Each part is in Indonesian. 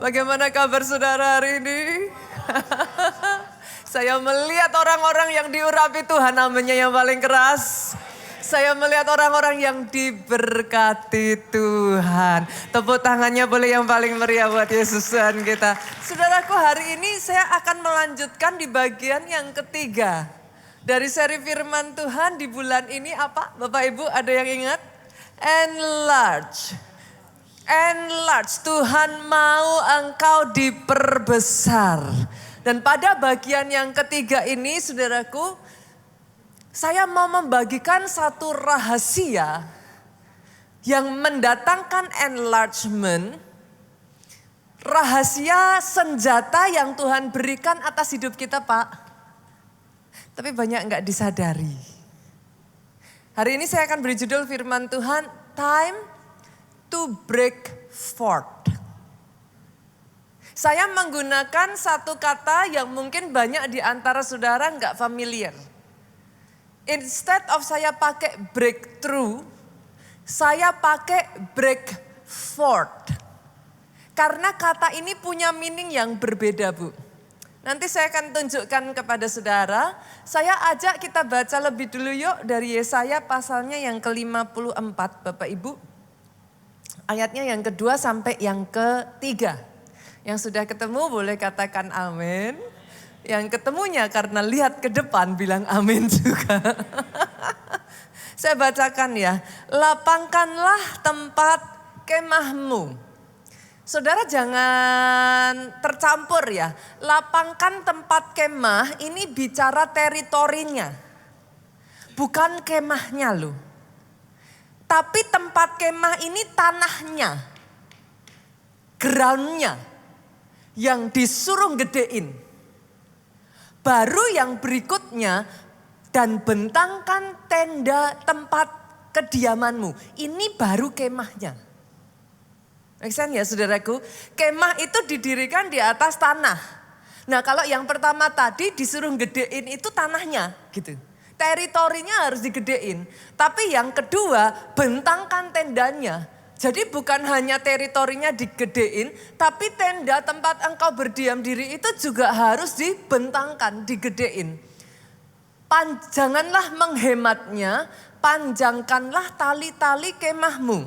Bagaimana kabar saudara hari ini? Saya melihat orang-orang yang diurapi Tuhan, namanya yang paling keras. Saya melihat orang-orang yang diberkati Tuhan. Tepuk tangannya boleh yang paling meriah buat Yesus Tuhan kita. Saudaraku, hari ini saya akan melanjutkan di bagian yang ketiga. Dari seri firman Tuhan di bulan ini apa? Bapak Ibu ada yang ingat? Enlarge. Enlarge, Tuhan mau engkau diperbesar. Dan pada bagian yang ketiga ini saudaraku, saya mau membagikan satu rahasia yang mendatangkan enlargement. Rahasia senjata yang Tuhan berikan atas hidup kita, Pak. Tapi banyak enggak disadari. Hari ini saya akan beri judul firman Tuhan, Time to break forth. Saya menggunakan satu kata yang mungkin banyak di antara saudara enggak familiar. Instead of saya pakai breakthrough, saya pakai break forth. Karena kata ini punya meaning yang berbeda, Bu. Nanti saya akan tunjukkan kepada saudara. Saya ajak kita baca lebih dulu yuk dari Yesaya pasalnya yang ke-54 Bapak Ibu. Ayatnya yang kedua sampai yang ketiga. Yang sudah ketemu boleh katakan amin. Yang ketemunya karena lihat ke depan bilang amin juga. Saya bacakan ya. Lapangkanlah tempat kemahmu. Saudara jangan tercampur ya. Lapangkan tempat kemah ini bicara teritorinya. Bukan kemahnya loh. Tapi tempat kemah ini tanahnya. Groundnya. Yang disuruh gedein. Baru yang berikutnya dan bentangkan tenda tempat kediamanmu. Ini baru kemahnya. Make sense ya saudaraku? Kemah itu didirikan di atas tanah. Nah kalau yang pertama tadi disuruh gedein itu tanahnya gitu. Teritorinya harus digedein. Tapi yang kedua bentangkan tendanya. Jadi bukan hanya teritorinya digedein, tapi tenda tempat engkau berdiam diri itu juga harus dibentangkan, digedein. Janganlah menghematnya, panjangkanlah tali-tali kemahmu.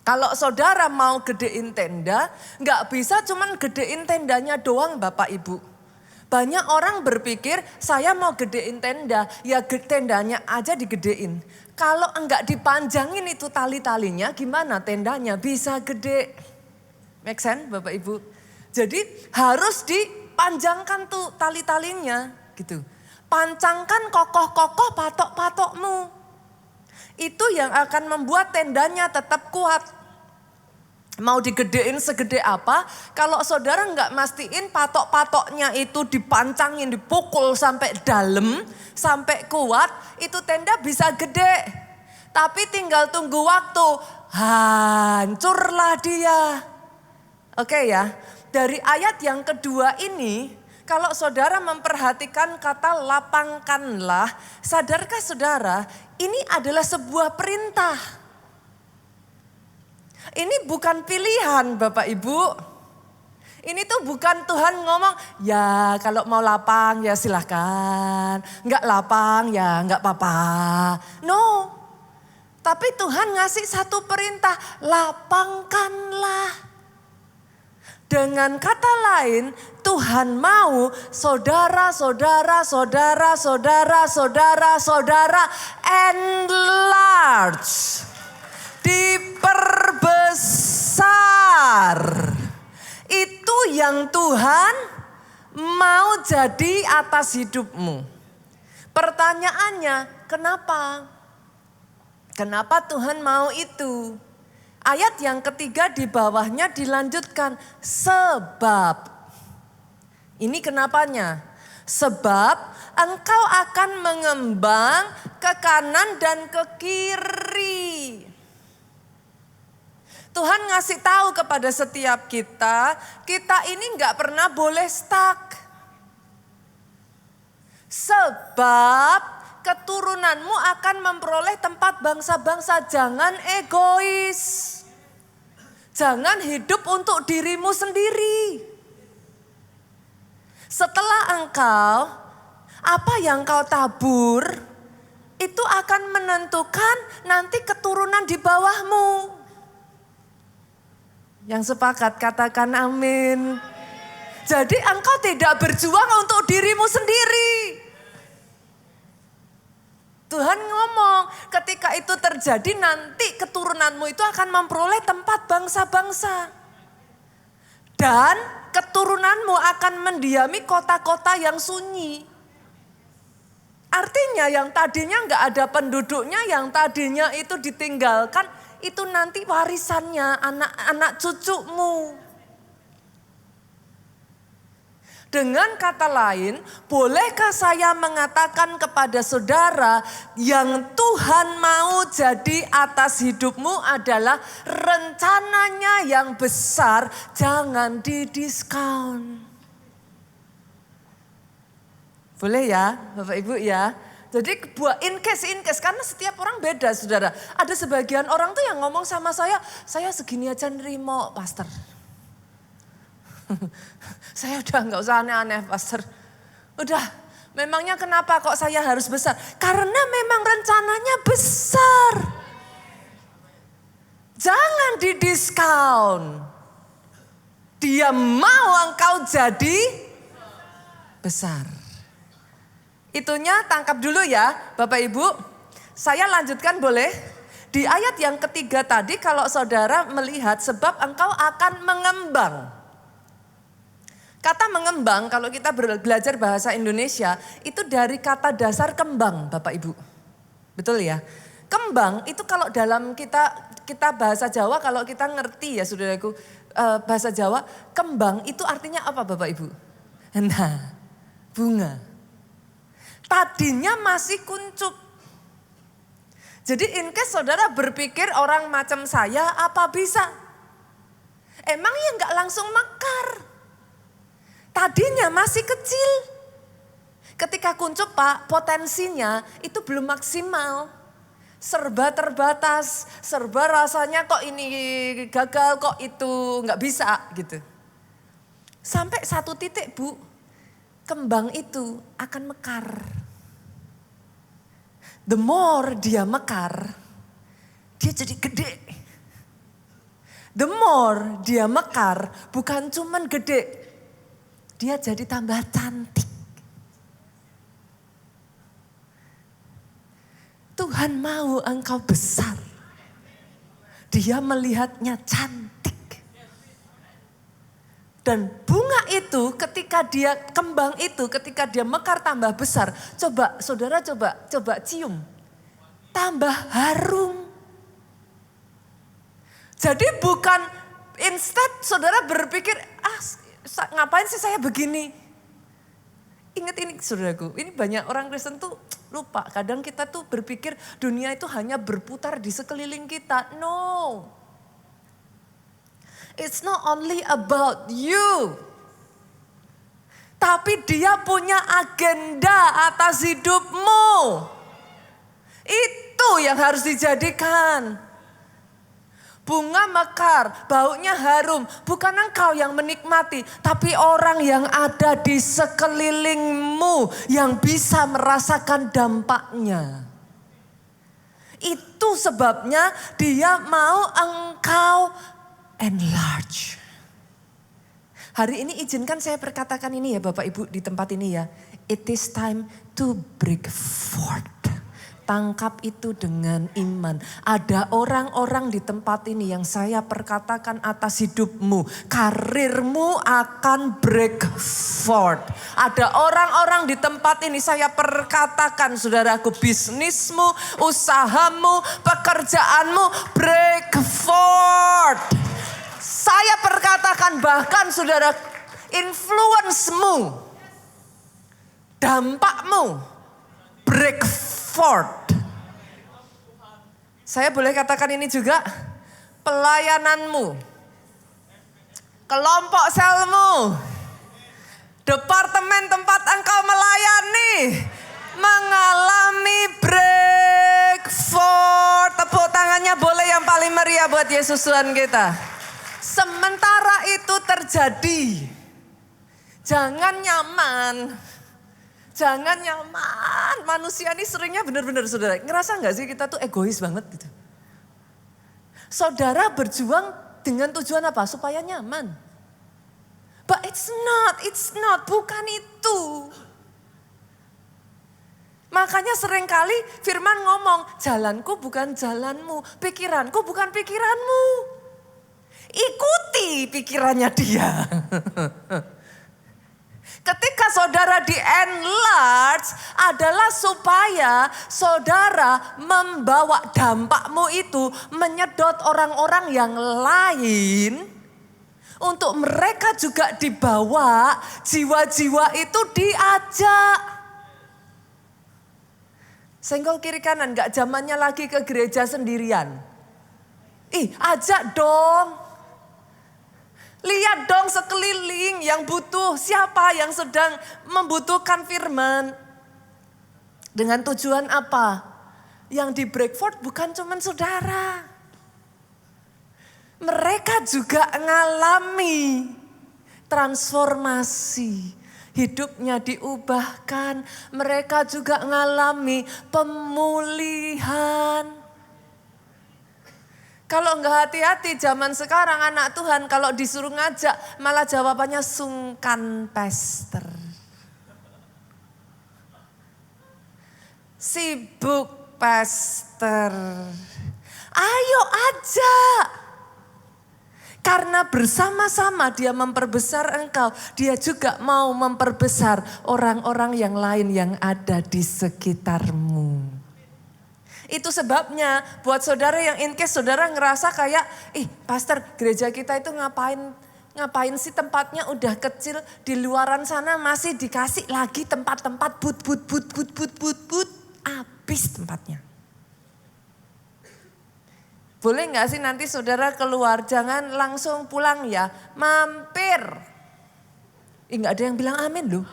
Kalau saudara mau gedein tenda, nggak bisa cuman gedein tendanya doang Bapak Ibu. Banyak orang berpikir saya mau gedein tenda, ya tendanya aja digedein. Kalau enggak dipanjangin itu tali-talinya gimana tendanya bisa gede. Make sense Bapak Ibu? Jadi harus dipanjangkan tuh tali-talinya gitu. Pancangkan kokoh-kokoh patok-patokmu. Itu yang akan membuat tendanya tetap kuat. Mau digedein segede apa, kalau saudara enggak mastiin patok-patoknya itu dipancangin, dipukul sampai dalam, sampai kuat, itu tenda bisa gede. Tapi tinggal tunggu waktu, hancurlah dia. Oke ya, dari ayat yang kedua ini, kalau saudara memperhatikan kata lapangkanlah, sadarkah saudara, ini adalah sebuah perintah. Ini bukan pilihan Bapak Ibu. Ini tuh bukan Tuhan ngomong, ya kalau mau lapang ya silahkan. Enggak lapang ya enggak apa-apa. No. Tapi Tuhan ngasih satu perintah, lapangkanlah. Dengan kata lain, Tuhan mau saudara enlarge. Diperbesar. Itu yang Tuhan mau jadi atas hidupmu. Pertanyaannya, kenapa? Kenapa Tuhan mau itu? Ayat yang ketiga di bawahnya dilanjutkan, sebab. Ini kenapanya? Sebab engkau akan mengembang ke kanan dan ke kiri. Tuhan ngasih tahu kepada setiap kita ini enggak pernah boleh stuck. Sebab keturunanmu akan memperoleh tempat bangsa-bangsa, jangan egois. Jangan hidup untuk dirimu sendiri. Setelah engkau, apa yang kau tabur, itu akan menentukan nanti keturunan di bawahmu. Yang sepakat katakan amin. Jadi engkau tidak berjuang untuk dirimu sendiri. Tuhan ngomong, ketika itu terjadi nanti keturunanmu itu akan memperoleh tempat bangsa-bangsa. Dan keturunanmu akan mendiami kota-kota yang sunyi. Artinya yang tadinya enggak ada penduduknya, yang tadinya itu ditinggalkan, itu nanti warisannya anak-anak cucumu. Dengan kata lain, bolehkah saya mengatakan kepada saudara yang Tuhan mau jadi atas hidupmu adalah rencananya yang besar, jangan didiskon. Boleh ya Bapak Ibu ya? Jadi buat in case, karena setiap orang beda saudara. Ada sebagian orang tuh yang ngomong sama saya segini aja nerimo pastor. Saya udah gak usah aneh-aneh pastor. Udah, memangnya kenapa kok saya harus besar? Karena memang rencananya besar. Jangan didiskon. Dia mau engkau jadi besar. Itunya tangkap dulu ya Bapak Ibu. Saya lanjutkan boleh? Di ayat yang ketiga tadi kalau saudara melihat sebab engkau akan mengembang. Kata mengembang kalau kita belajar bahasa Indonesia itu dari kata dasar kembang Bapak Ibu. Betul ya? Kembang itu kalau dalam kita bahasa Jawa kalau kita ngerti ya saudaraku bahasa Jawa. Kembang itu artinya apa Bapak Ibu? Nah bunga. Tadinya masih kuncup. Jadi in case saudara berpikir orang macam saya apa bisa? Emang ya enggak langsung mekar. Tadinya masih kecil. Ketika kuncup Pak, potensinya itu belum maksimal. Serba terbatas, serba rasanya kok ini gagal, kok itu nggak bisa gitu. Sampai satu titik Bu, kembang itu akan mekar. The more dia mekar, dia jadi gede. The more dia mekar, bukan cuman gede. Dia jadi tambah cantik. Tuhan mau engkau besar. Dia melihatnya cantik. Dan bunga itu ketika dia kembang itu ketika dia mekar tambah besar. Coba saudara coba cium. Tambah harum. Jadi bukan instead saudara berpikir ngapain sih saya begini? Ingat ini saudaraku, ini banyak orang Kristen tuh lupa. Kadang kita tuh berpikir dunia itu hanya berputar di sekeliling kita. No. It's not only about you. Tapi dia punya agenda atas hidupmu. Itu yang harus dijadikan. Bunga mekar, baunya harum. Bukan engkau yang menikmati, tapi orang yang ada di sekelilingmu yang bisa merasakan dampaknya. Itu sebabnya dia mau engkau enlarge. Hari ini izinkan saya perkatakan ini ya Bapak Ibu di tempat ini ya. It is time to break forth. Tangkap itu dengan iman. Ada orang-orang di tempat ini yang saya perkatakan atas hidupmu. Karirmu akan break forth. Ada orang-orang di tempat ini saya perkatakan saudaraku. Bisnismu, usahamu, pekerjaanmu break forth. Saya perkatakan bahkan saudara influence-mu, dampakmu break forth. Saya boleh katakan ini juga, pelayananmu, kelompok selmu, departemen tempat engkau melayani, mengalami break forth. Tepuk tangannya boleh yang paling meriah buat Yesus Tuhan kita. Sementara itu terjadi, jangan nyaman. Jangan nyaman. Manusia ini seringnya benar-benar saudara. Ngerasa gak sih kita tuh egois banget gitu. Saudara berjuang dengan tujuan apa? Supaya nyaman. But it's not. Bukan itu. Makanya seringkali Firman ngomong, jalanku bukan jalanmu, pikiranku bukan pikiranmu. Ikuti pikirannya dia. Ketika saudara di enlarge adalah supaya saudara membawa dampakmu itu menyedot orang-orang yang lain. Untuk mereka juga dibawa, jiwa-jiwa itu diajak. Senggol kiri kanan, gak zamannya lagi ke gereja sendirian. Ajak dong. Lihat dong sekeliling yang butuh, siapa yang sedang membutuhkan firman. Dengan tujuan apa? Yang di Breakford bukan cuma saudara. Mereka juga ngalami transformasi. Hidupnya diubahkan. Mereka juga ngalami pemulihan. Kalau enggak hati-hati zaman sekarang anak Tuhan kalau disuruh ngajak malah jawabannya sungkan pastor. Sibuk pastor. Ayo ajak. Karena bersama-sama dia memperbesar engkau. Dia juga mau memperbesar orang-orang yang lain yang ada di sekitarmu. Itu sebabnya buat saudara yang in case saudara ngerasa kayak, pastor gereja kita itu ngapain sih tempatnya udah kecil di luaran sana masih dikasih lagi tempat-tempat but, habis tempatnya. Boleh gak sih nanti saudara keluar jangan langsung pulang ya, mampir. Gak ada yang bilang amin loh.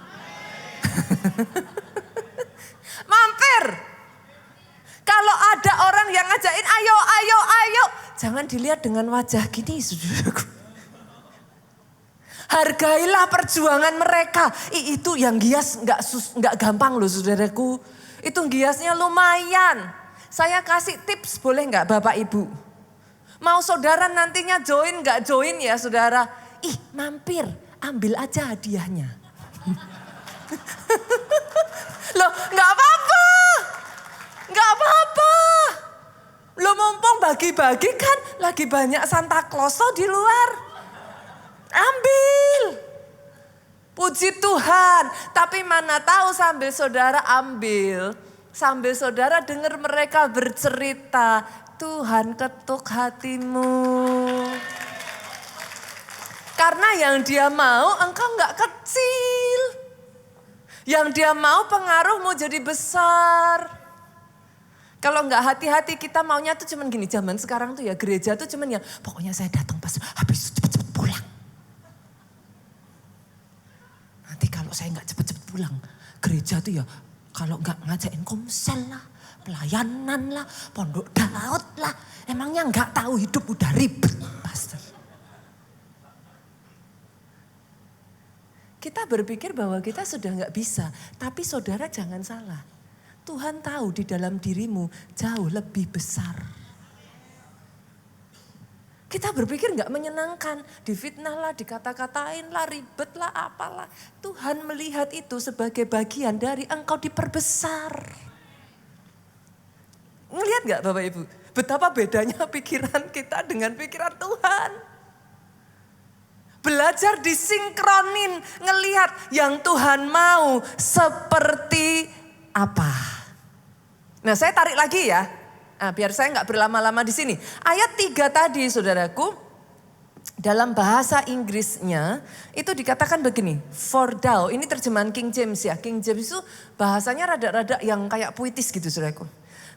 Mampir. Kalau ada orang yang ngajakin ayo. Jangan dilihat dengan wajah gini saudaraku. Hargailah perjuangan mereka. Itu yang gias gak gampang loh saudaraku. Itu giasnya lumayan. Saya kasih tips boleh gak Bapak Ibu? Mau saudara nantinya join gak join ya saudara. Mampir ambil aja hadiahnya. Loh gak apa-apa. Gak apa-apa. Lo mumpung bagi-bagi kan lagi banyak Santa Claus di luar. Ambil. Puji Tuhan. Tapi mana tahu sambil saudara ambil. Sambil saudara dengar mereka bercerita. Tuhan ketuk hatimu. Karena yang dia mau engkau gak kecil. Yang dia mau pengaruhmu jadi besar. Kalau nggak hati-hati kita maunya tuh cuman gini, zaman sekarang tuh ya gereja tuh cuman ya pokoknya saya datang pas habis itu cepet-cepet pulang. Nanti kalau saya nggak cepet-cepet pulang, gereja tuh ya kalau nggak ngajakin komsel lah, pelayanan lah, pondok Daud lah, emangnya nggak tahu hidup udah ribet, pastor. Kita berpikir bahwa kita sudah nggak bisa, tapi saudara jangan salah. Tuhan tahu di dalam dirimu jauh lebih besar. Kita berpikir gak menyenangkan, difitnah lah, dikata-katain lah, ribet lah, apalah. Tuhan melihat itu sebagai bagian dari engkau diperbesar. Ngelihat gak Bapak Ibu? Betapa bedanya pikiran kita dengan pikiran Tuhan. Belajar disinkronin, ngelihat yang Tuhan mau seperti apa. Nah saya tarik lagi ya, biar saya nggak berlama-lama di sini. Ayat 3 tadi saudaraku, dalam bahasa Inggrisnya itu dikatakan begini, for thou, ini terjemahan King James ya. King James itu bahasanya rada-rada yang kayak puitis gitu saudaraku.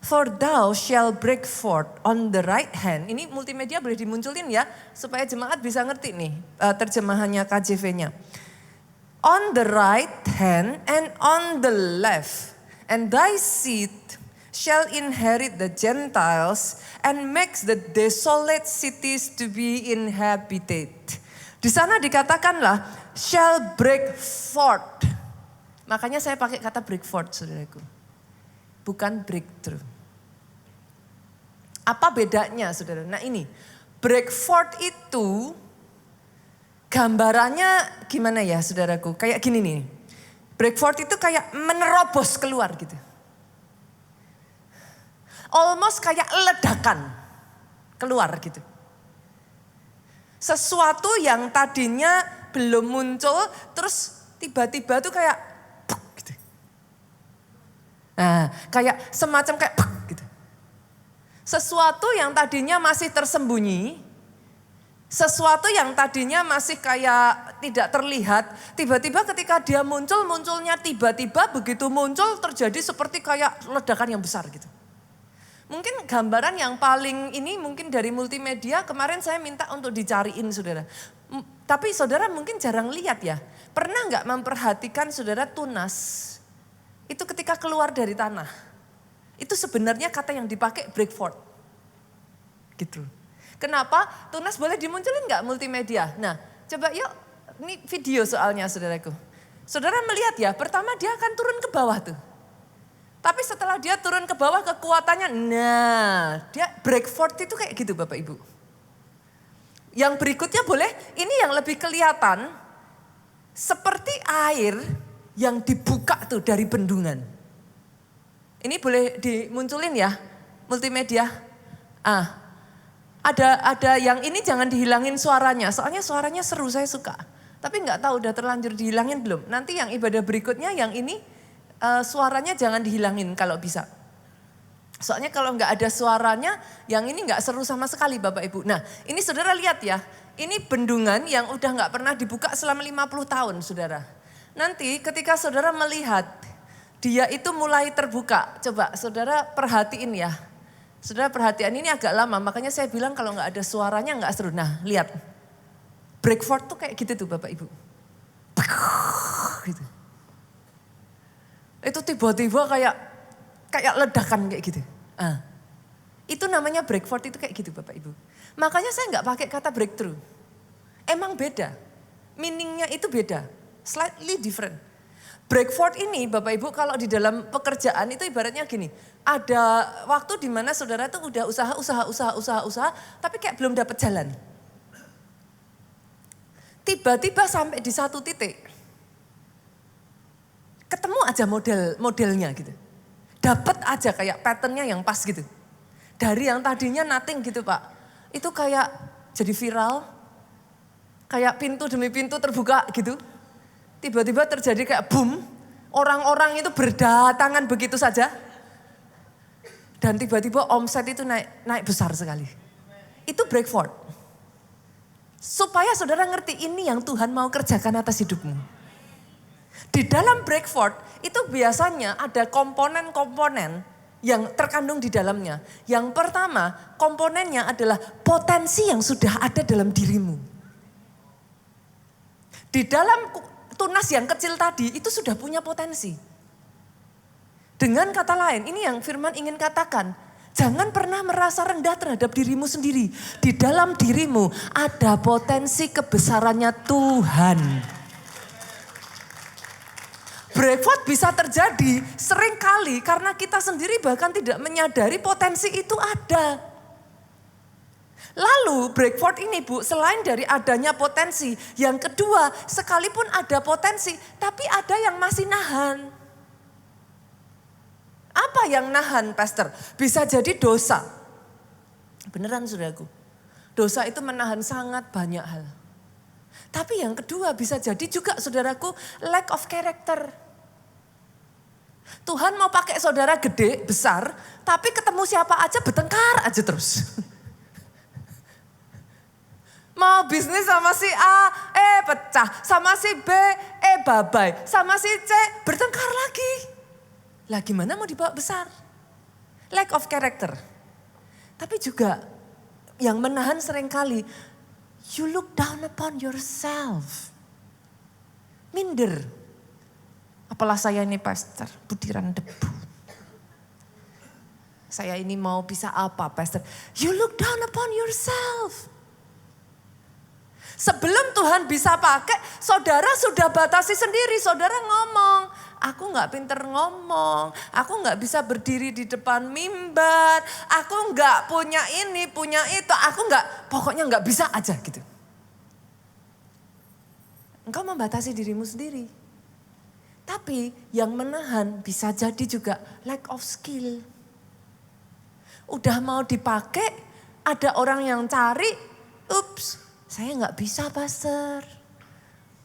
For thou shall break forth on the right hand, ini multimedia boleh dimunculin ya, supaya jemaat bisa ngerti nih terjemahannya KJV-nya. On the right hand and on the left, and thy seed shall inherit the Gentiles and makes the desolate cities to be inhabited. Di sana dikatakanlah shall break forth. Makanya saya pakai kata break forth, saudaraku. Bukan breakthrough. Apa bedanya, saudara? Nah ini, break forth itu gambarannya gimana ya, saudaraku? Kayak gini nih. Break forth itu kayak menerobos keluar gitu. Almost kayak ledakan keluar gitu. Sesuatu yang tadinya belum muncul terus tiba-tiba tuh kayak gitu. Nah, kayak semacam kayak gitu. Sesuatu yang tadinya masih tersembunyi, sesuatu yang tadinya masih kayak tidak terlihat, tiba-tiba ketika dia muncul, munculnya tiba-tiba begitu muncul terjadi seperti kayak ledakan yang besar gitu. Mungkin gambaran yang paling ini mungkin dari multimedia kemarin saya minta untuk dicariin saudara. Tapi saudara mungkin jarang lihat ya. Pernah nggak memperhatikan saudara tunas itu ketika keluar dari tanah. Itu sebenarnya kata yang dipakai break forth. Gitu. Kenapa? Tunas boleh dimunculin nggak multimedia? Nah coba yuk ini video soalnya saudaraku. Saudara melihat ya pertama dia akan turun ke bawah tuh. Tapi setelah dia turun ke bawah kekuatannya, nah dia break forth itu kayak gitu Bapak Ibu. Yang berikutnya boleh, ini yang lebih kelihatan seperti air yang dibuka tuh dari bendungan. Ini boleh dimunculin ya, multimedia. Ada yang ini jangan dihilangin suaranya, soalnya suaranya seru saya suka. Tapi nggak tahu udah terlanjur dihilangin belum. Nanti yang ibadah berikutnya yang ini suaranya jangan dihilangin kalau bisa. Soalnya kalau nggak ada suaranya, yang ini nggak seru sama sekali Bapak Ibu. Nah ini saudara lihat ya, ini bendungan yang udah nggak pernah dibuka selama 50 tahun saudara. Nanti ketika saudara melihat, dia itu mulai terbuka. Coba saudara perhatiin ya. Saudara perhatian ini agak lama, makanya saya bilang kalau nggak ada suaranya nggak seru. Nah lihat, break forth tuh kayak gitu tuh Bapak Ibu. Gitu. Itu tiba-tiba kayak ledakan kayak gitu. Itu namanya break forth itu kayak gitu Bapak Ibu. Makanya saya nggak pakai kata breakthrough. Emang beda. Meaningnya itu beda. Slightly different. Break forth ini Bapak Ibu kalau di dalam pekerjaan itu ibaratnya gini. Ada waktu di mana saudara tuh udah usaha, tapi kayak belum dapat jalan. Tiba-tiba sampai di satu titik. Ketemu aja modelnya gitu. Dapat aja kayak patternnya yang pas gitu. Dari yang tadinya nothing gitu Pak. Itu kayak jadi viral. Kayak pintu demi pintu terbuka gitu. Tiba-tiba terjadi kayak boom. Orang-orang itu berdatangan begitu saja. Dan tiba-tiba omset itu naik besar sekali. Itu break forth. Supaya saudara ngerti ini yang Tuhan mau kerjakan atas hidupmu. Di dalam break forth itu biasanya ada komponen-komponen yang terkandung di dalamnya. Yang pertama komponennya adalah potensi yang sudah ada dalam dirimu. Di dalam tunas yang kecil tadi itu sudah punya potensi. Dengan kata lain ini yang firman ingin katakan. Jangan pernah merasa rendah terhadap dirimu sendiri. Di dalam dirimu ada potensi kebesarannya Tuhan. Break forth bisa terjadi seringkali karena kita sendiri bahkan tidak menyadari potensi itu ada. Lalu break forth ini Bu, selain dari adanya potensi, yang kedua sekalipun ada potensi, tapi ada yang masih nahan. Apa yang nahan Pastor? Bisa jadi dosa. Beneran saudaraku, dosa itu menahan sangat banyak hal. Tapi yang kedua bisa jadi juga saudaraku lack of character. Tuhan mau pakai saudara gede, besar, tapi ketemu siapa aja bertengkar aja terus. Mau bisnis sama si A, pecah. Sama si B, babai. Sama si C, bertengkar lagi. Lah gimana mau dibawa besar? Lack of character. Tapi juga yang menahan seringkali, you look down upon yourself. Minder. Apalah saya ini pastor, butiran debu. Saya ini mau bisa apa, Pastor? You look down upon yourself. Sebelum Tuhan bisa pakai, saudara sudah batasi sendiri. Saudara ngomong, aku gak pinter ngomong, aku gak bisa berdiri di depan mimbar, aku gak punya ini, punya itu, pokoknya gak bisa aja gitu. Engkau membatasi dirimu sendiri. Tapi yang menahan bisa jadi juga lack of skill. Udah mau dipakai, ada orang yang cari, ups, saya gak bisa Pastor.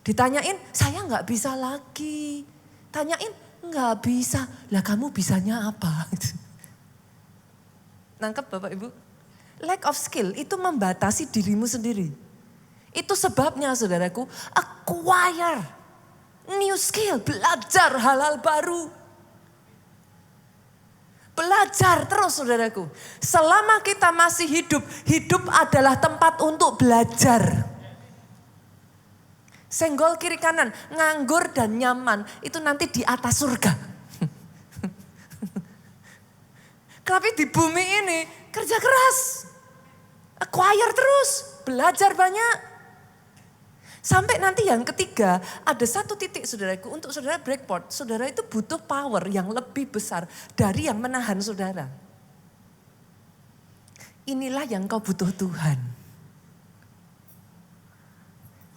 Ditanyain, saya gak bisa lagi. Tanyain, gak bisa. Lah kamu bisanya apa? Nangkep Bapak Ibu? Lack of skill itu membatasi dirimu sendiri. Itu sebabnya saudaraku, acquire new skill, belajar hal-hal baru. Belajar terus saudaraku. Selama kita masih hidup, hidup adalah tempat untuk belajar. Senggol kiri kanan, nganggur dan nyaman, itu nanti di atas surga. Tapi di bumi ini kerja keras, acquire terus, belajar banyak. Sampai nanti yang ketiga, ada satu titik saudaraku, untuk saudara breakpoint, saudara itu butuh power yang lebih besar dari yang menahan saudara. Inilah yang kau butuh Tuhan.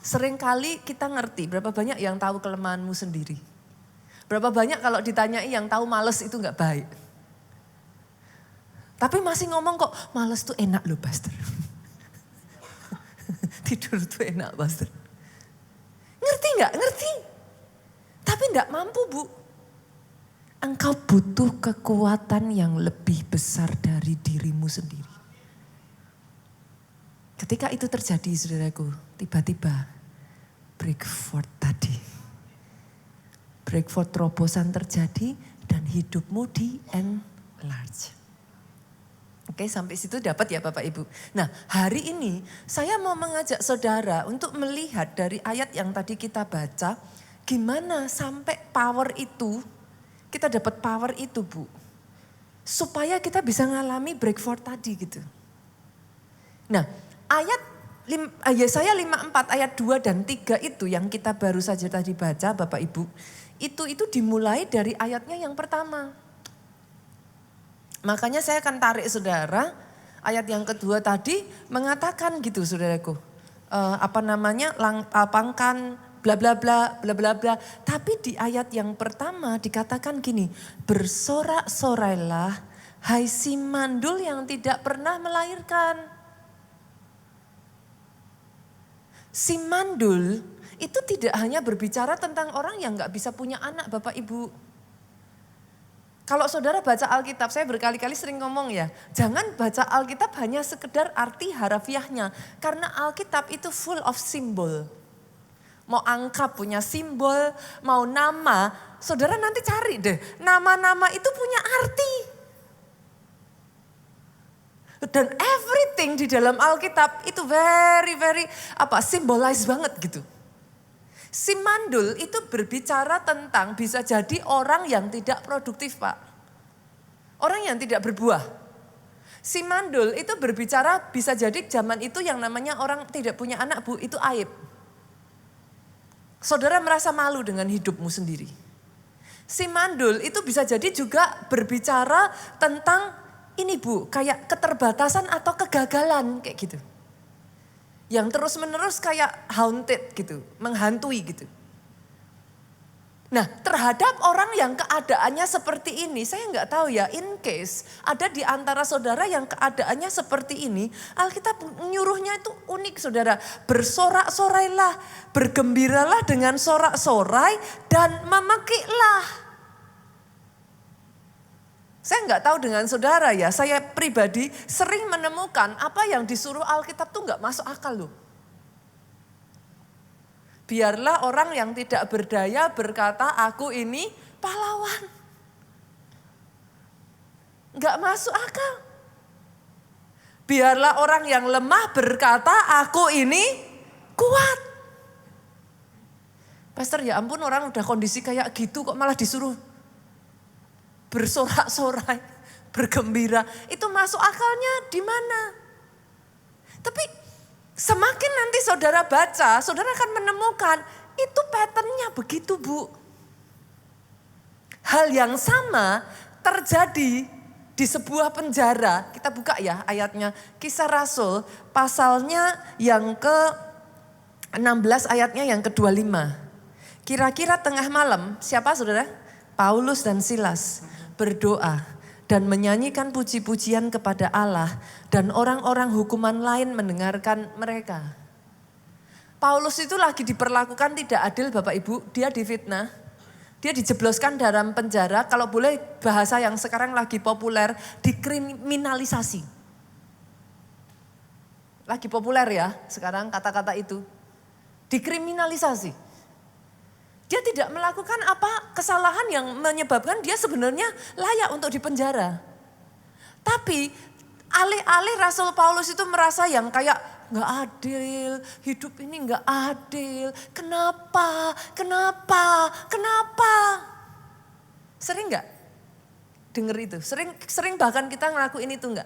Seringkali kita ngerti, berapa banyak yang tahu kelemahanmu sendiri. Berapa banyak kalau ditanyai yang tahu males itu gak baik. Tapi masih ngomong kok, males tuh enak loh Pastor. Tidur tuh enak Pastor. Ngerti gak? Ngerti. Tapi gak mampu Bu. Engkau butuh kekuatan yang lebih besar dari dirimu sendiri. Ketika itu terjadi saudaraku, tiba-tiba breakthrough tadi. Breakthrough terobosan terjadi dan hidupmu di enlarge. Oke, sampai situ dapat ya Bapak Ibu. Nah, hari ini saya mau mengajak saudara untuk melihat dari ayat yang tadi kita baca, gimana sampai power itu, kita dapat power itu Bu. Supaya kita bisa ngalami breakthrough tadi gitu. Nah, ayat Yesaya 54 ayat 2 dan 3 itu yang kita baru saja tadi baca Bapak Ibu, itu dimulai dari ayatnya yang pertama. Makanya saya akan tarik saudara, ayat yang kedua tadi mengatakan gitu saudaraku. Lapangkan bla bla bla bla bla bla. Tapi di ayat yang pertama dikatakan gini, bersorak-sorailah hai si mandul yang tidak pernah melahirkan. Si mandul itu tidak hanya berbicara tentang orang yang gak bisa punya anak Bapak Ibu. Kalau saudara baca Alkitab, saya berkali-kali sering ngomong ya, jangan baca Alkitab hanya sekedar arti harafiahnya. Karena Alkitab itu full of simbol. Mau angka punya simbol, mau nama, saudara nanti cari deh. Nama-nama itu punya arti. Dan everything di dalam Alkitab itu very symbolize banget gitu. Si mandul itu berbicara tentang bisa jadi orang yang tidak produktif Pak. Orang yang tidak berbuah. Si mandul itu berbicara bisa jadi zaman itu yang namanya orang tidak punya anak Bu, itu aib. Saudara merasa malu dengan hidupmu sendiri. Si mandul itu bisa jadi juga berbicara tentang ini Bu, kayak keterbatasan atau kegagalan kayak gitu. Yang terus menerus kayak haunted gitu, menghantui gitu. Nah terhadap orang yang keadaannya seperti ini, saya nggak tahu ya, in case ada di antara saudara yang keadaannya seperti ini, Alkitab nyuruhnya itu unik saudara. Bersorak-sorailah, bergembiralah dengan sorak-sorai dan memekiklah. Saya nggak tahu dengan saudara ya, saya pribadi sering menemukan apa yang disuruh Alkitab tuh nggak masuk akal loh. Biarlah orang yang tidak berdaya berkata aku ini pahlawan. Nggak masuk akal. Biarlah orang yang lemah berkata aku ini kuat. Pastor ya ampun orang udah kondisi kayak gitu kok malah disuruh bersorak-sorai, bergembira. Itu masuk akalnya di mana? Tapi semakin nanti saudara baca, saudara akan menemukan itu patternnya begitu, Bu. Hal yang sama terjadi di sebuah penjara. Kita buka ya ayatnya. Kisah Rasul pasalnya yang ke-16 ayatnya yang ke-25. Kira-kira tengah malam, siapa saudara? Paulus dan Silas berdoa dan menyanyikan puji-pujian kepada Allah. Dan orang-orang hukuman lain mendengarkan mereka. Paulus itu lagi diperlakukan tidak adil Bapak Ibu. Dia difitnah. Dia dijebloskan dalam penjara. Kalau boleh bahasa yang sekarang lagi populer, dikriminalisasi. Lagi populer ya sekarang kata-kata itu. Dikriminalisasi. Dia tidak melakukan apa kesalahan yang menyebabkan dia sebenarnya layak untuk dipenjara. Tapi alih-alih Rasul Paulus itu merasa yang kayak gak adil, hidup ini gak adil. Kenapa? Sering gak denger itu? Sering bahkan kita ngelakuin itu gak?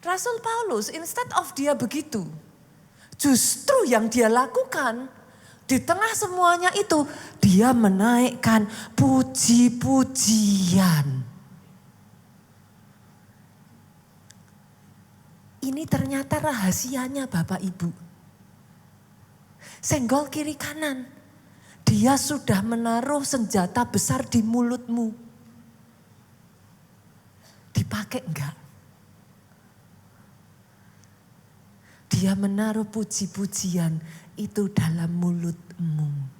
Rasul Paulus instead of dia begitu, justru yang dia lakukan di tengah semuanya itu, dia menaikkan puji-pujian. Ini ternyata rahasianya Bapak Ibu. Senggol kiri kanan. Dia sudah menaruh senjata besar di mulutmu. Dipakai enggak? Dia menaruh puji-pujian itu dalam mulutmu.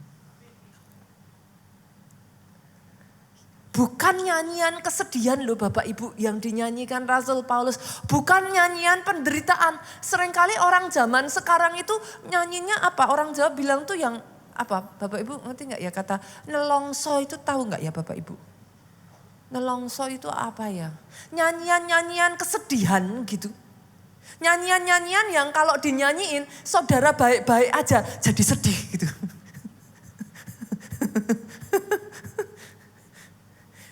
Bukan nyanyian kesedihan loh Bapak Ibu yang dinyanyikan Rasul Paulus. Bukan nyanyian penderitaan. Seringkali orang zaman sekarang itu nyanyinya apa? Orang Jawa bilang tuh yang apa? Bapak Ibu ngerti gak ya kata nelongso itu tahu gak ya Bapak Ibu? Nelongso itu apa ya? Nyanyian-nyanyian kesedihan gitu. Nyanyian-nyanyian yang kalau dinyanyiin saudara baik-baik aja jadi sedih gitu.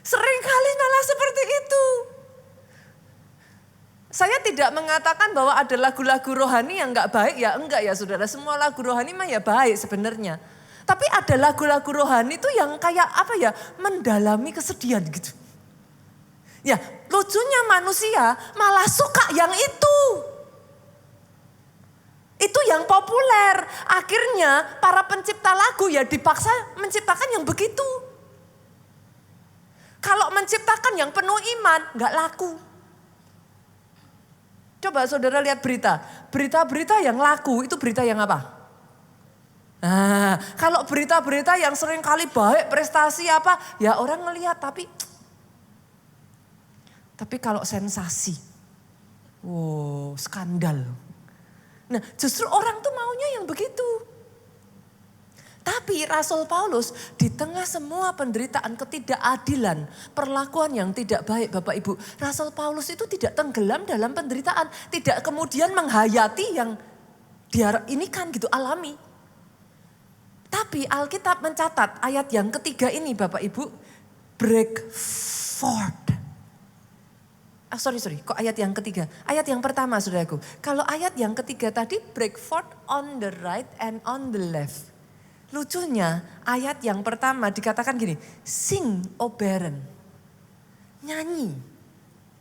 Seringkali malah seperti itu. Saya tidak mengatakan bahwa ada lagu-lagu rohani yang enggak baik ya, enggak ya saudara. Semua lagu rohani mah ya baik sebenarnya. Tapi ada lagu-lagu rohani itu yang kayak apa ya, mendalami kesedihan gitu. Ya lucunya manusia malah suka yang itu. Itu yang populer. Akhirnya para pencipta lagu ya dipaksa menciptakan yang begitu. Kalau menciptakan yang penuh iman, gak laku. Coba saudara lihat berita. Berita-berita yang laku itu berita yang apa? Nah, kalau berita-berita yang sering kali baik, prestasi apa, ya orang ngelihat tapi kalau sensasi, wow skandal. Nah justru orang tuh maunya yang begitu. Tapi Rasul Paulus di tengah semua penderitaan, ketidakadilan, perlakuan yang tidak baik Bapak Ibu. Rasul Paulus itu tidak tenggelam dalam penderitaan. Tidak kemudian menghayati yang dia ini kan gitu alami. Tapi Alkitab mencatat ayat yang ketiga ini Bapak Ibu. Break forth. Sorry, kok ayat yang ketiga? Ayat yang pertama saudaraku. Kalau ayat yang ketiga tadi break forth on the right and on the left. Lucunya ayat yang pertama dikatakan gini. Sing o barren. Nyanyi.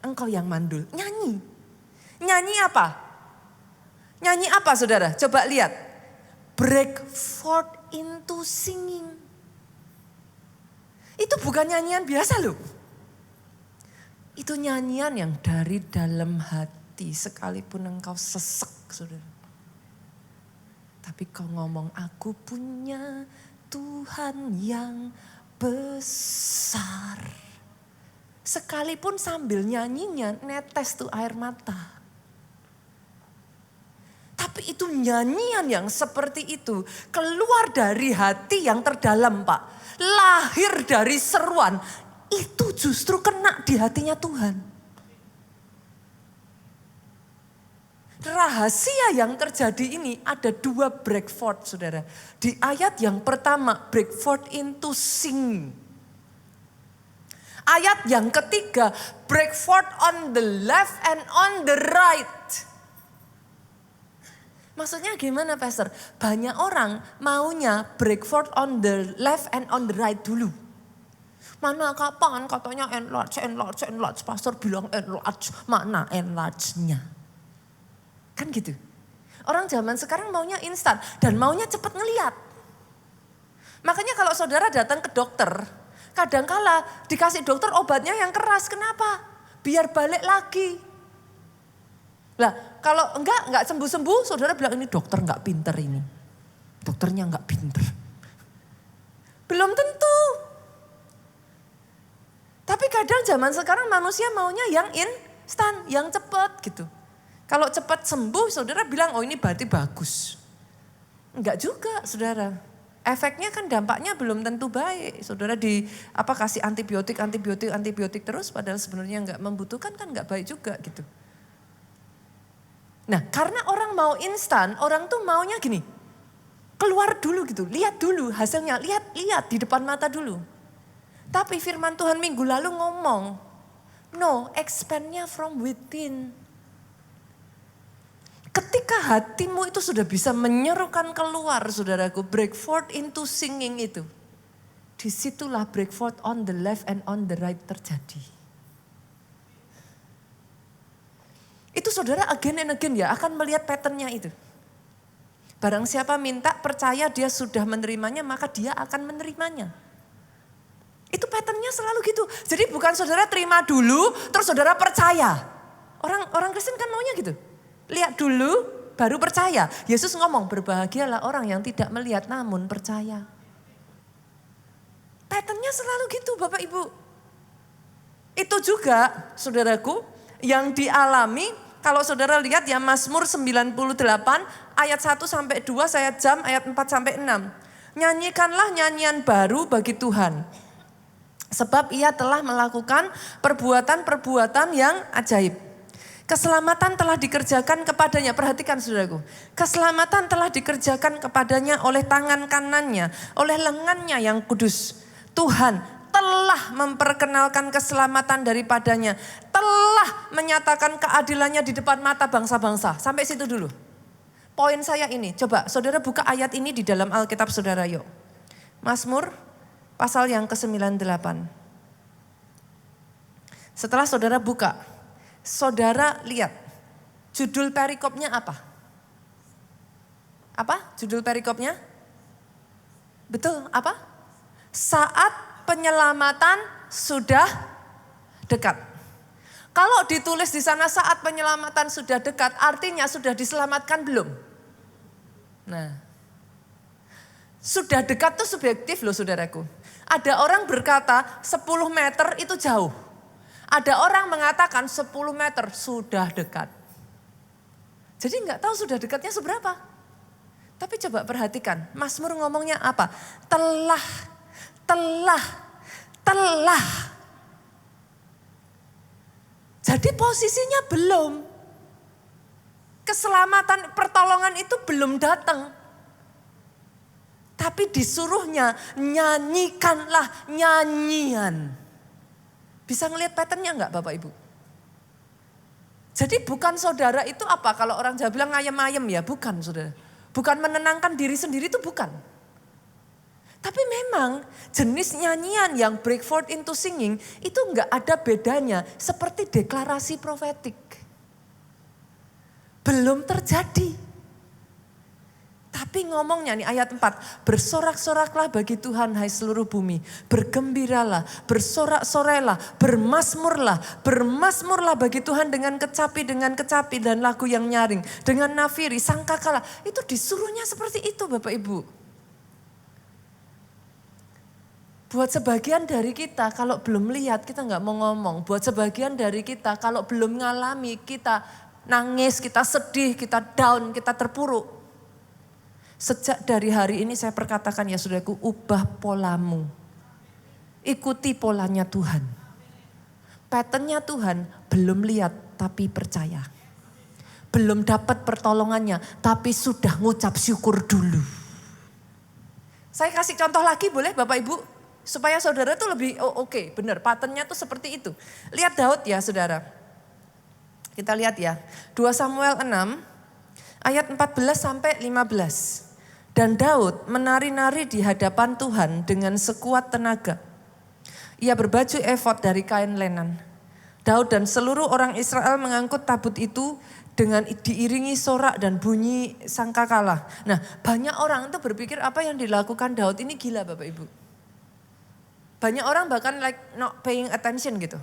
Engkau yang mandul. Nyanyi. Nyanyi apa? Nyanyi apa saudara? Coba lihat. Break forth into singing. Itu bukan nyanyian biasa loh. Itu nyanyian yang dari dalam hati sekalipun engkau sesek saudara. Tapi kau ngomong aku punya Tuhan yang besar. Sekalipun sambil nyanyinya netes tuh air mata. Tapi itu nyanyian yang seperti itu keluar dari hati yang terdalam Pak. Lahir dari seruan. Itu justru kena di hatinya Tuhan. Rahasia yang terjadi ini ada dua break forth saudara. Di ayat yang pertama break forth into sing. Ayat yang ketiga, break forth on the left and on the right. Maksudnya gimana Pastor? Banyak orang maunya break forth on the left and on the right dulu. Mana kapan katanya enlarge. Pastor bilang enlarge, mana enlarge-nya? Kan gitu. Orang zaman sekarang maunya instan dan maunya cepat ngeliat. Makanya kalau saudara datang ke dokter, kadangkala dikasih dokter obatnya yang keras. Kenapa? Biar balik lagi. Lah kalau enggak sembuh-sembuh, saudara bilang ini dokter enggak pinter ini. Dokternya enggak pinter. Belum tentu. Tapi kadang zaman sekarang manusia maunya yang instan, yang cepat gitu. Kalau cepat sembuh, saudara bilang, oh ini berarti bagus. Enggak juga, saudara. Efeknya kan dampaknya belum tentu baik. Saudara kasih antibiotik terus, padahal sebenarnya enggak membutuhkan kan enggak baik juga gitu. Nah, karena orang mau instan, orang tuh maunya gini. Keluar dulu gitu, lihat dulu hasilnya, lihat di depan mata dulu. Tapi firman Tuhan minggu lalu ngomong, no, expand-nya from within. Ketika hatimu itu sudah bisa menyerukan keluar, saudaraku, break forth into singing itu. Disitulah break forth on the left and on the right terjadi. Itu saudara again and again ya akan melihat patternnya itu. Barang siapa minta percaya dia sudah menerimanya, maka dia akan menerimanya. Itu patternnya selalu gitu. Jadi bukan saudara terima dulu, terus saudara percaya. Orang Kristen kan maunya gitu. Lihat dulu, baru percaya. Yesus ngomong, berbahagialah orang yang tidak melihat namun percaya. Patternnya selalu gitu Bapak Ibu. Itu juga saudaraku yang dialami, kalau saudara lihat ya Mazmur 98 ayat 1 sampai 2 saya jam ayat 4 sampai 6. Nyanyikanlah nyanyian baru bagi Tuhan. Sebab ia telah melakukan perbuatan-perbuatan yang ajaib. Keselamatan telah dikerjakan kepadanya. Perhatikan saudaraku. Keselamatan telah dikerjakan kepadanya oleh tangan kanannya. Oleh lengannya yang kudus. Tuhan telah memperkenalkan keselamatan daripadanya. Telah menyatakan keadilannya di depan mata bangsa-bangsa. Sampai situ dulu. Poin saya ini. Coba saudara buka ayat ini di dalam Alkitab saudara yuk. Mazmur pasal yang ke-98. Setelah saudara buka, saudara lihat judul perikopnya apa? Apa judul perikopnya? Betul, apa? Saat penyelamatan sudah dekat. Kalau ditulis di sana saat penyelamatan sudah dekat, artinya sudah diselamatkan belum? Nah, sudah dekat tuh subjektif loh saudaraku. Ada orang berkata 10 meter itu jauh. Ada orang mengatakan 10 meter sudah dekat. Jadi enggak tahu sudah dekatnya seberapa. Tapi coba perhatikan, Mazmur ngomongnya apa? Telah. Jadi posisinya belum. Keselamatan, pertolongan itu belum datang. Tapi disuruhnya nyanyikanlah nyanyian. Bisa ngelihat patternnya enggak Bapak Ibu? Jadi bukan saudara itu apa? Kalau orang Jawa bilang ngayem-ayem ya, bukan saudara. Bukan menenangkan diri sendiri itu bukan. Tapi memang jenis nyanyian yang break forth into singing itu enggak ada bedanya seperti deklarasi profetik. Belum terjadi. Tapi ngomongnya nih ayat 4, bersorak-soraklah bagi Tuhan hai seluruh bumi. Bergembiralah, bersorak-sorailah, bermasmurlah bagi Tuhan dengan kecapi dan lagu yang nyaring. Dengan nafiri, sangkakala. Itu disuruhnya seperti itu Bapak Ibu. Buat sebagian dari kita kalau belum lihat kita nggak mau ngomong. Buat sebagian dari kita kalau belum ngalami kita nangis, kita sedih, kita down, kita terpuruk. Sejak dari hari ini saya perkatakan ya saudaraku, ubah polamu. Ikuti polanya Tuhan. Patternnya Tuhan belum lihat tapi percaya. Belum dapat pertolongannya tapi sudah ngucap syukur dulu. Saya kasih contoh lagi boleh Bapak Ibu? Supaya saudara tuh lebih, oke, benar, patternnya tuh seperti itu. Lihat Daud ya saudara. Kita lihat ya, 2 Samuel 6 ayat 14 sampai 15. Dan Daud menari-nari di hadapan Tuhan dengan sekuat tenaga. Ia berbaju efod dari kain lenan. Daud dan seluruh orang Israel mengangkut tabut itu dengan diiringi sorak dan bunyi sangkakala. Nah, banyak orang tuh berpikir apa yang dilakukan Daud ini gila Bapak Ibu. Banyak orang bahkan like not paying attention gitu.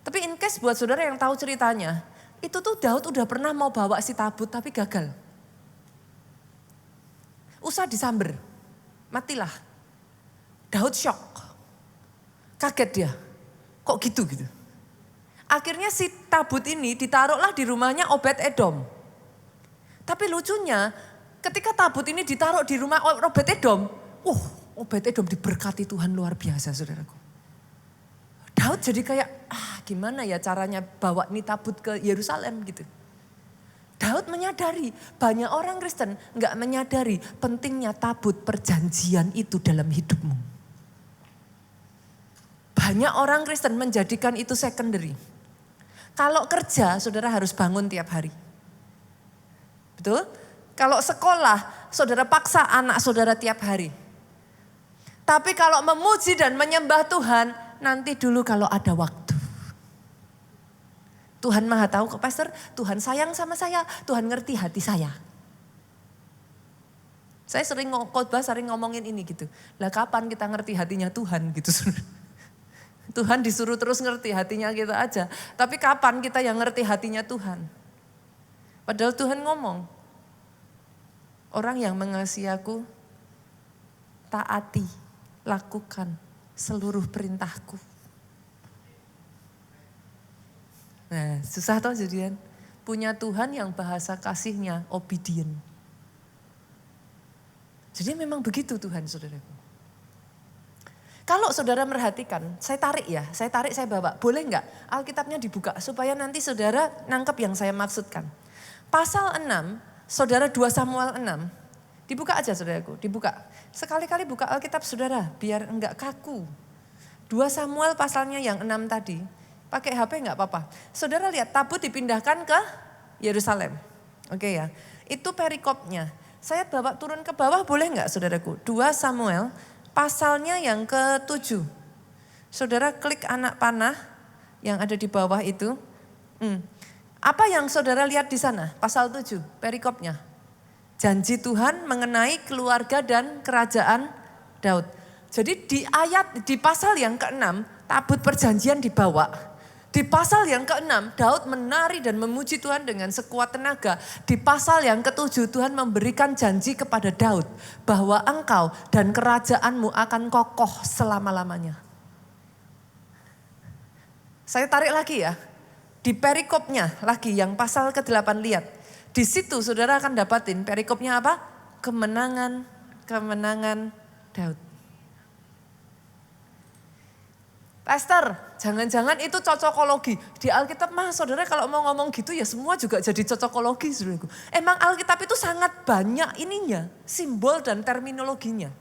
Tapi in case buat saudara yang tahu ceritanya, itu tuh Daud udah pernah mau bawa si tabut tapi gagal. Usah disamber, matilah. Daud shock, kaget dia, kok gitu. Akhirnya si tabut ini ditaruhlah di rumahnya Obed Edom. Tapi lucunya ketika tabut ini ditaruh di rumah Obed Edom, Obed Edom diberkati Tuhan luar biasa saudaraku. Daud jadi kayak, gimana ya caranya bawa nih tabut ke Yerusalem gitu. Daud menyadari, banyak orang Kristen gak menyadari pentingnya tabut perjanjian itu dalam hidupmu. Banyak orang Kristen menjadikan itu secondary. Kalau kerja, saudara harus bangun tiap hari. Betul? Kalau sekolah, saudara paksa anak saudara tiap hari. Tapi kalau memuji dan menyembah Tuhan, nanti dulu kalau ada waktu. Tuhan Maha tahu kok pastor, Tuhan sayang sama saya, Tuhan ngerti hati saya. Saya sering khotbah, sering ngomongin ini gitu. Lah kapan kita ngerti hatinya Tuhan gitu. Tuhan disuruh terus ngerti hatinya kita aja. Tapi kapan kita yang ngerti hatinya Tuhan? Padahal Tuhan ngomong, orang yang mengasihi aku, taati, lakukan seluruh perintahku. Nah, susah toh jadian. Punya Tuhan yang bahasa kasihnya obedient. Jadi memang begitu Tuhan saudaraku. Kalau saudara merhatikan, saya tarik, saya bawa. Boleh enggak Alkitabnya dibuka supaya nanti saudara nangkep yang saya maksudkan. Pasal 6, saudara 2 Samuel 6. Dibuka aja saudaraku, dibuka. Sekali-kali buka Alkitab saudara, biar enggak kaku. 2 Samuel pasalnya yang 6 tadi. Pakai HP enggak apa-apa. Saudara lihat tabut dipindahkan ke Yerusalem. Oke ya, itu perikopnya. Saya bawa turun ke bawah boleh enggak saudaraku? 2 Samuel pasalnya yang ke-7. Saudara klik anak panah yang ada di bawah itu. Apa yang saudara lihat di sana? Pasal 7, perikopnya. Janji Tuhan mengenai keluarga dan kerajaan Daud. Jadi di pasal yang ke-6, tabut perjanjian dibawa. Di pasal yang ke-6, Daud menari dan memuji Tuhan dengan sekuat tenaga. Di pasal yang ke-7, Tuhan memberikan janji kepada Daud bahwa engkau dan kerajaanmu akan kokoh selama-lamanya. Saya tarik lagi ya, di perikopnya lagi yang pasal ke-8 lihat. Di situ saudara akan dapatin perikopnya apa? Kemenangan Daud. Pastor, jangan-jangan itu cocokologi. Di Alkitab mah saudara kalau mau ngomong gitu ya semua juga jadi cocokologi saudaraku. Emang Alkitab itu sangat banyak ininya, simbol dan terminologinya.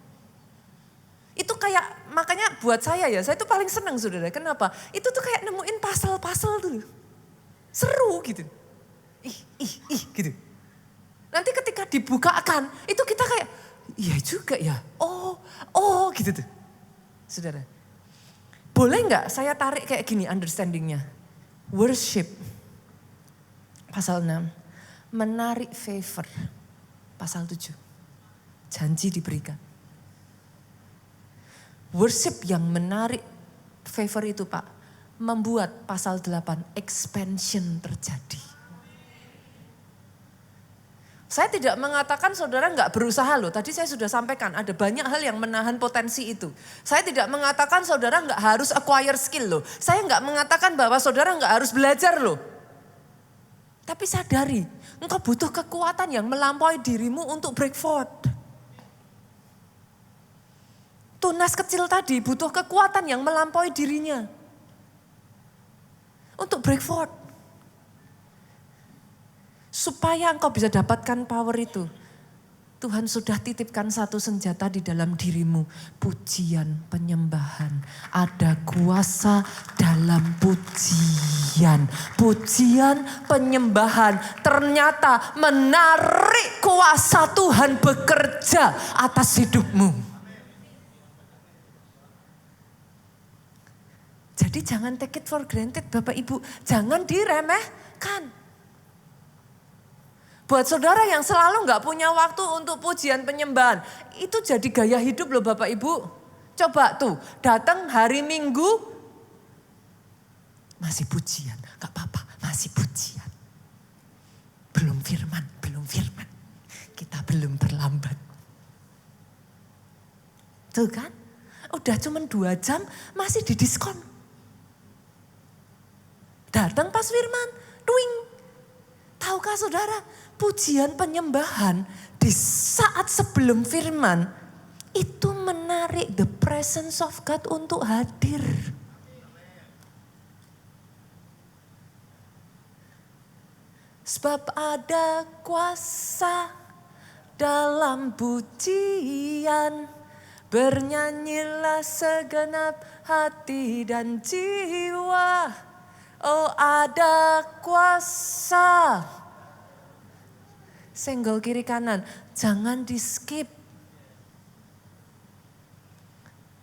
Itu kayak, makanya buat saya itu paling senang saudara. Kenapa? Itu tuh kayak nemuin pasal-pasal tuh. Seru gitu. Ih gitu. Nanti ketika dibukakan, itu kita kayak, iya juga ya. Oh gitu tuh. Saudara. Boleh nggak saya tarik kayak gini understandingnya? Worship, pasal 6. Menarik favor, pasal 7. Janji diberikan. Worship yang menarik favor itu Pak, membuat pasal 8 expansion terjadi. Saya tidak mengatakan saudara nggak berusaha loh. Tadi saya sudah sampaikan ada banyak hal yang menahan potensi itu. Saya tidak mengatakan saudara nggak harus acquire skill loh. Saya nggak mengatakan bahwa saudara nggak harus belajar loh. Tapi sadari, engkau butuh kekuatan yang melampaui dirimu untuk break forth. Tunas kecil tadi butuh kekuatan yang melampaui dirinya. Untuk break forth. Supaya engkau bisa dapatkan power itu. Tuhan sudah titipkan satu senjata di dalam dirimu. Pujian, penyembahan. Ada kuasa dalam pujian. Pujian, penyembahan. Ternyata menarik kuasa Tuhan bekerja atas hidupmu. Jadi jangan take it for granted Bapak Ibu. Jangan diremehkan. Buat saudara yang selalu gak punya waktu untuk pujian penyembahan. Itu jadi gaya hidup loh Bapak Ibu. Coba tuh datang hari Minggu. Masih pujian. Gak apa-apa masih pujian. Belum firman. Kita belum terlambat. Tuh kan. Udah cuman 2 jam masih didiskon. Datang pas firman. Twing. Tahukah saudara, pujian penyembahan di saat sebelum firman itu menarik the presence of God untuk hadir. Sebab ada kuasa dalam pujian, bernyanyilah segenap hati dan jiwa. Oh ada kuasa. Senggol kiri kanan, jangan di skip.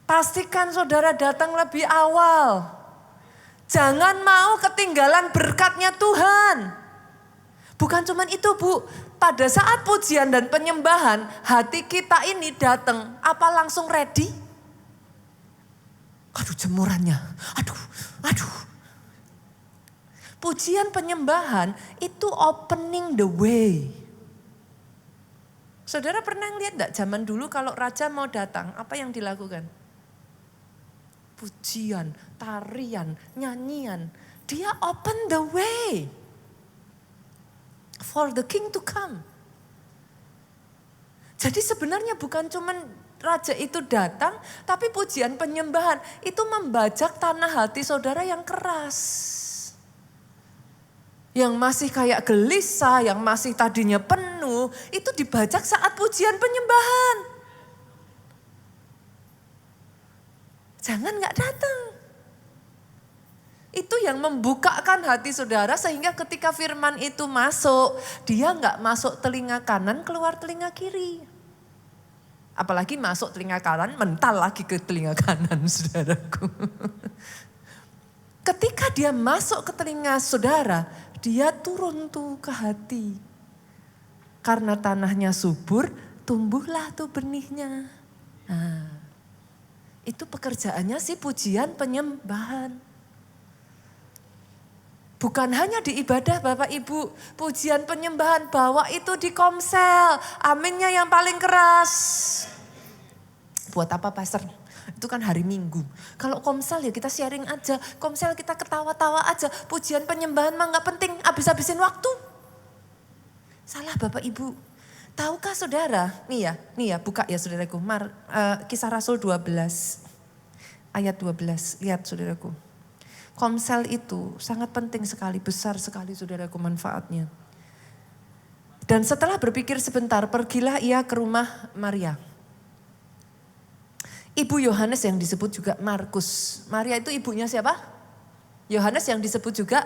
Pastikan saudara datang lebih awal. Jangan mau ketinggalan berkatnya Tuhan. Bukan cuma itu Bu, pada saat pujian dan penyembahan, hati kita ini datang, apa langsung ready? Aduh jemurannya, aduh. Pujian penyembahan itu opening the way. Saudara pernah lihat enggak zaman dulu kalau raja mau datang, apa yang dilakukan? Pujian, tarian, nyanyian. Dia open the way for the king to come. Jadi sebenarnya bukan cuman raja itu datang, tapi pujian penyembahan itu membajak tanah hati saudara yang keras. Yang masih kayak gelisah, yang masih tadinya penuh, itu dibajak saat pujian penyembahan. Jangan gak datang. Itu yang membukakan hati saudara sehingga ketika firman itu masuk, dia gak masuk telinga kanan, keluar telinga kiri. Apalagi masuk telinga kanan, mental lagi ke telinga kanan saudaraku. Ketika dia masuk ke telinga saudara, dia turun tuh ke hati. Karena tanahnya subur, tumbuhlah tuh benihnya. Nah, itu pekerjaannya si pujian penyembahan. Bukan hanya di ibadah Bapak Ibu, pujian penyembahan bawa itu di komsel. Aminnya yang paling keras. Buat apa pastor? Itu kan hari Minggu. Kalau komsel ya kita sharing aja. Komsel kita ketawa-tawa aja. Pujian penyembahan mah gak penting. Habis-habisin waktu. Salah Bapak Ibu. Tahukah saudara? Nih ya buka ya saudaraku. Kisah Rasul 12. Ayat 12. Lihat saudaraku. Komsel itu sangat penting sekali. Besar sekali saudaraku manfaatnya. Dan setelah berpikir sebentar. Pergilah ia ke rumah Maria. Ibu Yohanes yang disebut juga Markus. Maria itu ibunya siapa? Yohanes yang disebut juga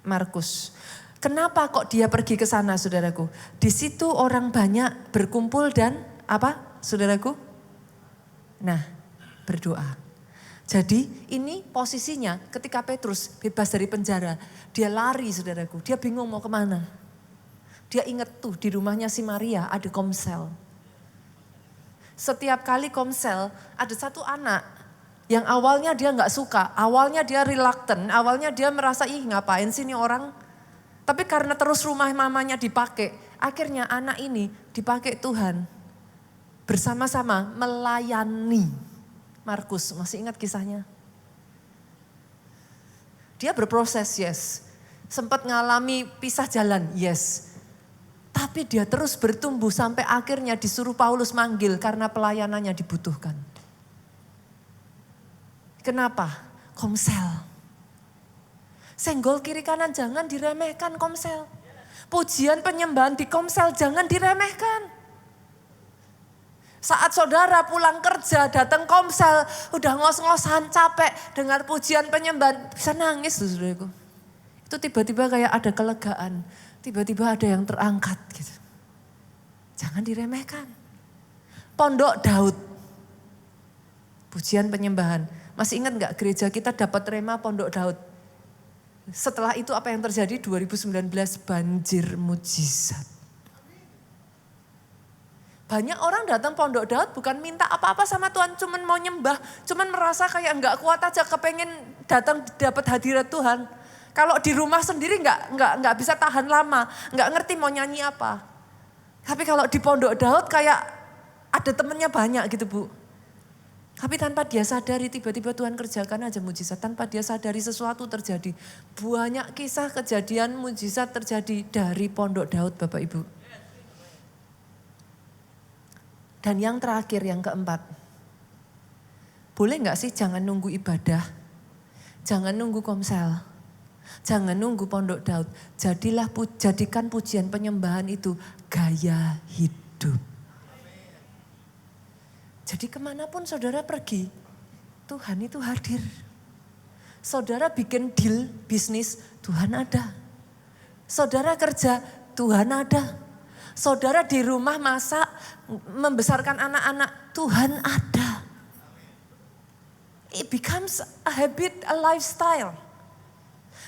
Markus. Kenapa kok dia pergi ke sana saudaraku? Di situ orang banyak berkumpul dan apa saudaraku? Nah berdoa. Jadi ini posisinya ketika Petrus bebas dari penjara. Dia lari saudaraku, dia bingung mau kemana. Dia ingat tuh di rumahnya si Maria ada komsel. Setiap kali komsel ada satu anak yang awalnya dia gak suka, awalnya dia reluctant, awalnya dia merasa ngapain sih ini orang. Tapi karena terus rumah mamanya dipakai, akhirnya anak ini dipakai Tuhan. Bersama-sama melayani. Markus, masih ingat kisahnya? Dia berproses, yes. Sempat ngalami pisah jalan, yes. Tapi dia terus bertumbuh sampai akhirnya disuruh Paulus manggil karena pelayanannya dibutuhkan. Kenapa? Komsel. Senggol kiri kanan jangan diremehkan komsel. Pujian penyembahan di komsel jangan diremehkan. Saat saudara pulang kerja, datang komsel, udah ngos-ngosan capek dengar pujian penyembahan, bisa nangis tuh saudaraku. Itu tiba-tiba kayak ada kelegaan, tiba-tiba ada yang terangkat gitu. Jangan diremehkan. Pondok Daud, pujian penyembahan. Masih ingat gak gereja kita dapat rema Pondok Daud? Setelah itu apa yang terjadi? 2019 banjir mujizat. Banyak orang datang Pondok Daud bukan minta apa-apa sama Tuhan, cuman mau nyembah, cuman merasa kayak enggak kuat aja, kepengen datang dapat hadirat Tuhan. Kalau di rumah sendiri enggak bisa tahan lama, enggak ngerti mau nyanyi apa. Tapi kalau di Pondok Daud kayak ada temennya banyak gitu Bu. Tapi tanpa dia sadari tiba-tiba Tuhan kerjakan aja mujizat, tanpa dia sadari sesuatu terjadi. Banyak kisah kejadian mujizat terjadi dari Pondok Daud Bapak Ibu. Dan yang terakhir, yang keempat. Boleh gak sih jangan nunggu ibadah, jangan nunggu komsel, jangan nunggu Pondok Daud. Jadikan pujian penyembahan itu gaya hidup. Jadi kemanapun saudara pergi, Tuhan itu hadir. Saudara bikin deal bisnis, Tuhan ada. Saudara kerja, Tuhan ada. Saudara di rumah masak, membesarkan anak-anak, Tuhan ada. It becomes a habit, a lifestyle.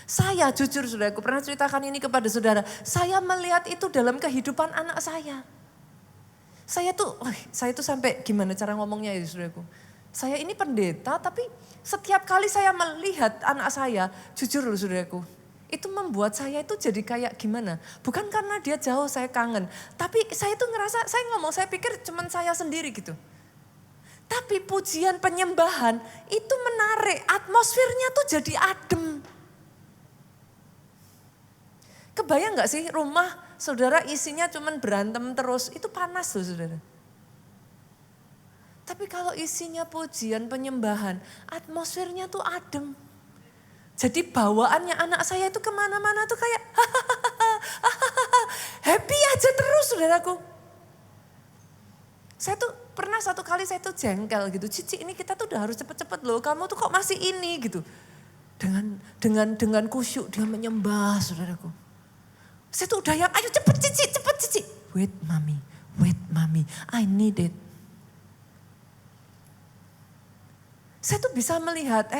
Saya jujur saudaraku pernah ceritakan ini kepada saudara. Saya melihat itu dalam kehidupan anak saya. Saya tuh sampai gimana cara ngomongnya ya saudaraku. Saya ini pendeta tapi setiap kali saya melihat anak saya, jujur loh saudaraku. Itu membuat saya itu jadi kayak gimana. Bukan karena dia jauh saya kangen. Tapi saya tuh ngerasa, saya pikir cuman saya sendiri gitu. Tapi pujian penyembahan itu menarik. Atmosfernya tuh jadi adem. Kebayang gak sih rumah saudara isinya cuman berantem terus. Itu panas loh saudara. Tapi kalau isinya pujian penyembahan, atmosfernya tuh adem. Jadi bawaannya anak saya itu kemana-mana tuh kayak happy aja terus saudaraku. Saya tuh pernah satu kali saya tuh jengkel gitu. Cici ini kita tuh udah harus cepet-cepet loh. Kamu tuh kok masih ini gitu. Dengan kusyuk dia menyembah saudaraku. Saya tuh udah yang ayo cepet cici. Wait mami, I need it. Saya tuh bisa melihat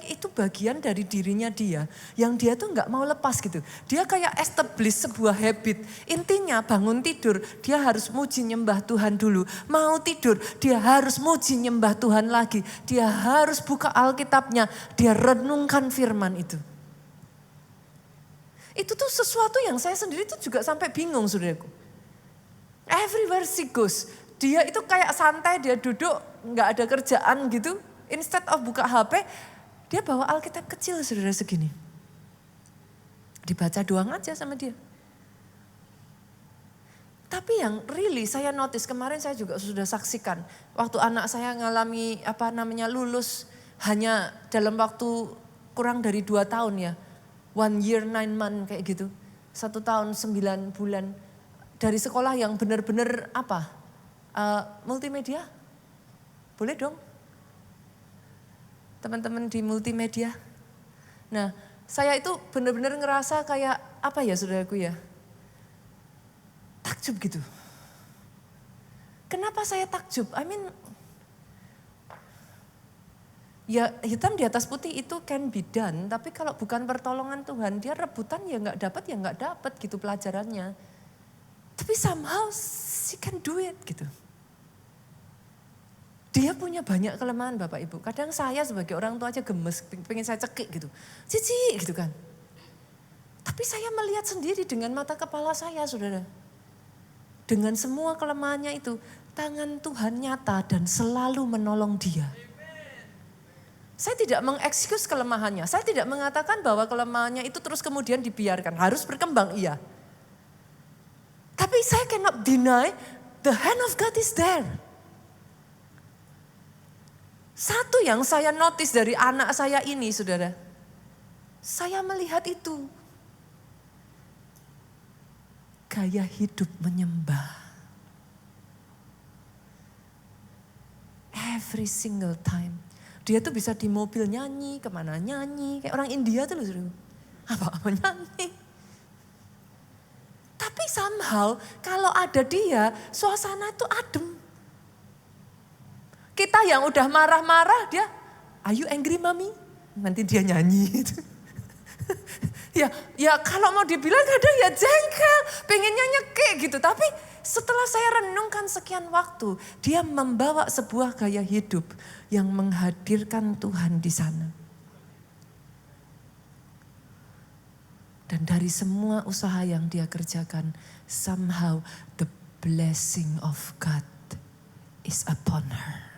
itu bagian dari dirinya dia. Yang dia tuh gak mau lepas gitu. Dia kayak establish sebuah habit. Intinya bangun tidur dia harus muji nyembah Tuhan dulu. Mau tidur dia harus muji nyembah Tuhan lagi. Dia harus buka Alkitabnya. Dia renungkan firman itu. Itu tuh sesuatu yang saya sendiri tuh juga sampai bingung saudaraku. Everywhere she goes. Dia itu kayak santai, dia duduk gak ada kerjaan gitu. Instead of buka HP, dia bawa Alkitab kecil saudara segini. Dibaca doang aja sama dia. Tapi yang really saya notice, kemarin saya juga sudah saksikan. Waktu anak saya ngalami lulus hanya dalam waktu kurang dari 2 tahun ya. 1 year 9 months kayak gitu. 1 tahun 9 bulan. Dari sekolah yang benar-benar multimedia. Boleh dong? Teman-teman di multimedia. Nah, saya itu benar-benar ngerasa kayak saudaraku ya? Takjub gitu. Kenapa saya takjub? Ya hitam di atas putih itu can be done, tapi kalau bukan pertolongan Tuhan, dia rebutan ya nggak dapat gitu pelajarannya. Tapi somehow she can do it gitu. Dia punya banyak kelemahan Bapak Ibu. Kadang saya sebagai orang tua aja gemes, pengen saya cekik gitu. Cici gitu kan. Tapi saya melihat sendiri dengan mata kepala saya saudara. Dengan semua kelemahannya itu, tangan Tuhan nyata dan selalu menolong dia. Saya tidak mengekskuse kelemahannya. Saya tidak mengatakan bahwa kelemahannya itu terus kemudian dibiarkan. Harus berkembang, iya. Tapi saya cannot deny the hand of God is there. Satu yang saya notice dari anak saya ini saudara. Saya melihat itu. Gaya hidup menyembah. every single time. Dia tuh bisa di mobil nyanyi, kemana nyanyi. Kayak orang India tuh loh. Apa-apa nyanyi. Tapi somehow kalau ada dia, suasana tuh adem. Kita yang udah marah-marah, dia, are you angry mommy? Nanti dia nyanyi. ya kalau mau dibilang kadang ya jengkel, pengennya nyekek gitu. Tapi setelah saya renungkan sekian waktu, dia membawa sebuah gaya hidup yang menghadirkan Tuhan di sana. Dan dari semua usaha yang dia kerjakan, somehow the blessing of God is upon her.